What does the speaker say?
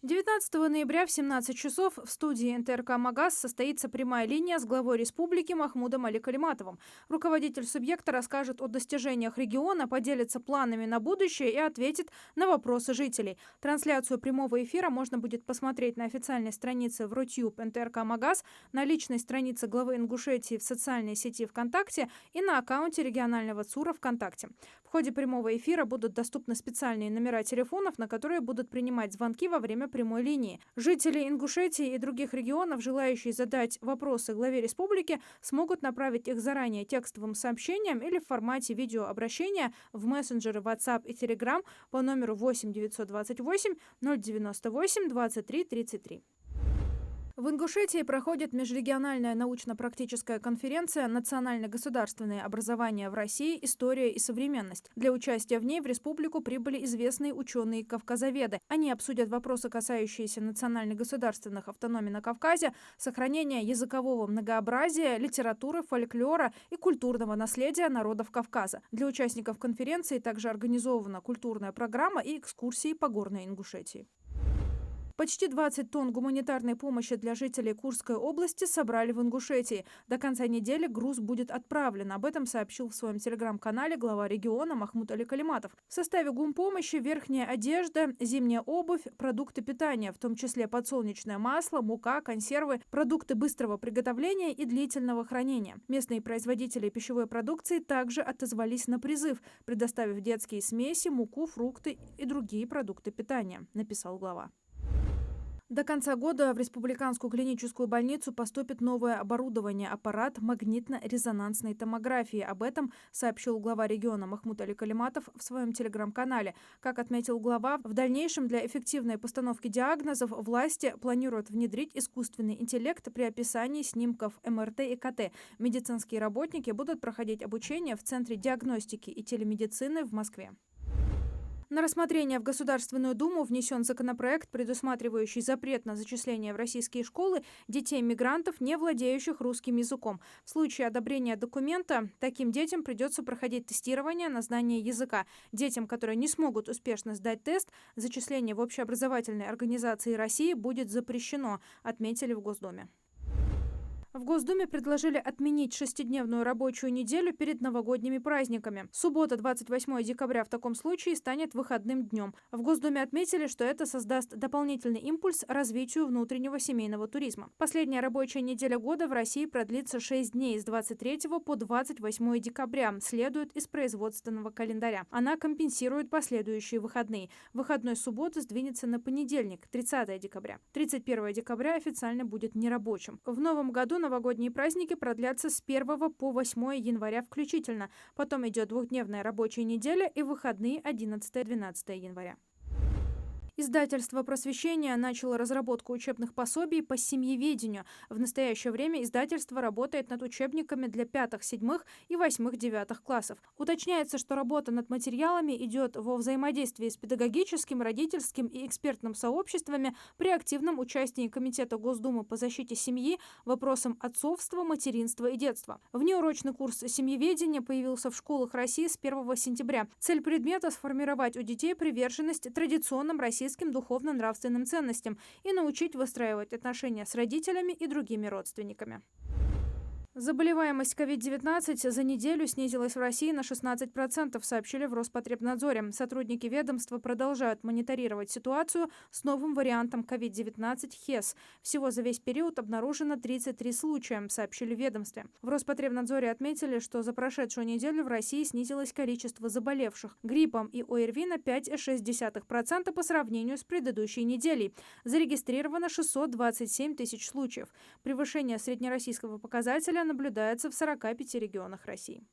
19 ноября в 17 часов в студии НТРК «Магаз» состоится прямая линия с главой республики Махмудом Аликалиматовым. Руководитель субъекта расскажет о достижениях региона, поделится планами на будущее и ответит на вопросы жителей. Трансляцию прямого эфира можно будет посмотреть на официальной странице в Рутюб НТРК «Магаз», на личной странице главы Ингушетии в социальной сети ВКонтакте и на аккаунте регионального ЦУРа ВКонтакте. В ходе прямого эфира будут доступны специальные номера телефонов, на которые будут принимать звонки во время прямой линии. Жители Ингушетии и других регионов, желающие задать вопросы главе республики, смогут направить их заранее текстовым сообщением или в формате видеообращения в мессенджеры WhatsApp и Telegram по номеру 8 928 098 23 33. В Ингушетии проходит межрегиональная научно-практическая конференция «Национальное государственное образование в России. История и современность». Для участия в ней в республику прибыли известные ученые-кавказоведы. Они обсудят вопросы, касающиеся национально-государственных автономий на Кавказе, сохранения языкового многообразия, литературы, фольклора и культурного наследия народов Кавказа. Для участников конференции также организована культурная программа и экскурсии по горной Ингушетии. Почти 20 тонн гуманитарной помощи для жителей Курской области собрали в Ингушетии. До конца недели груз будет отправлен. Об этом сообщил в своем телеграм-канале глава региона Махмуд Аликалиматов. В составе гумпомощи верхняя одежда, зимняя обувь, продукты питания, в том числе подсолнечное масло, мука, консервы, продукты быстрого приготовления и длительного хранения. Местные производители пищевой продукции также отозвались на призыв, предоставив детские смеси, муку, фрукты и другие продукты питания, написал глава. До конца года в республиканскую клиническую больницу поступит новое оборудование – аппарат магнитно-резонансной томографии. Об этом сообщил глава региона Махмуд Аликалиматов в своем телеграм-канале. Как отметил глава, в дальнейшем для эффективной постановки диагнозов власти планируют внедрить искусственный интеллект при описании снимков МРТ и КТ. Медицинские работники будут проходить обучение в Центре диагностики и телемедицины в Москве. На рассмотрение в Государственную Думу внесен законопроект, предусматривающий запрет на зачисление в российские школы детей-мигрантов, не владеющих русским языком. В случае одобрения документа таким детям придется проходить тестирование на знание языка. Детям, которые не смогут успешно сдать тест, зачисление в общеобразовательные организации России будет запрещено, отметили в Госдуме. В Госдуме предложили отменить 6-дневную рабочую неделю перед новогодними праздниками. Суббота, 28 декабря, в таком случае станет выходным днем. В Госдуме отметили, что это создаст дополнительный импульс развитию внутреннего семейного туризма. Последняя рабочая неделя года в России продлится 6 дней с 23 по 28 декабря, следует из производственного календаря. Она компенсирует последующие выходные. Выходной субботы сдвинется на понедельник, 30 декабря. 31 декабря официально будет нерабочим. В новом году новогодние праздники продлятся с 1 по 8 января включительно. Потом идет двухдневная рабочая неделя и выходные 11-12 января. Издательство «Просвещение» начало разработку учебных пособий по семьеведению. В настоящее время издательство работает над учебниками для 5, 7 и 8, 9 классов. Уточняется, что работа над материалами идет во взаимодействии с педагогическим, родительским и экспертным сообществами при активном участии Комитета Госдумы по защите семьи вопросам отцовства, материнства и детства. Внеурочный курс семьеведения появился в школах России с 1 сентября. Цель предмета – сформировать у детей приверженность традиционным российским духовно-нравственным ценностям и научить выстраивать отношения с родителями и другими родственниками. Заболеваемость COVID-19 за неделю снизилась в России на 16%, сообщили в Роспотребнадзоре. Сотрудники ведомства продолжают мониторировать ситуацию с новым вариантом COVID-19 ХЕС. Всего за весь период обнаружено 33 случая, сообщили в ведомстве. В Роспотребнадзоре отметили, что за прошедшую неделю в России снизилось количество заболевших гриппом и ОРВИ на 5,6% по сравнению с предыдущей неделей. Зарегистрировано 627 тысяч случаев. Превышение среднероссийского показателя наблюдается в 45 регионах России.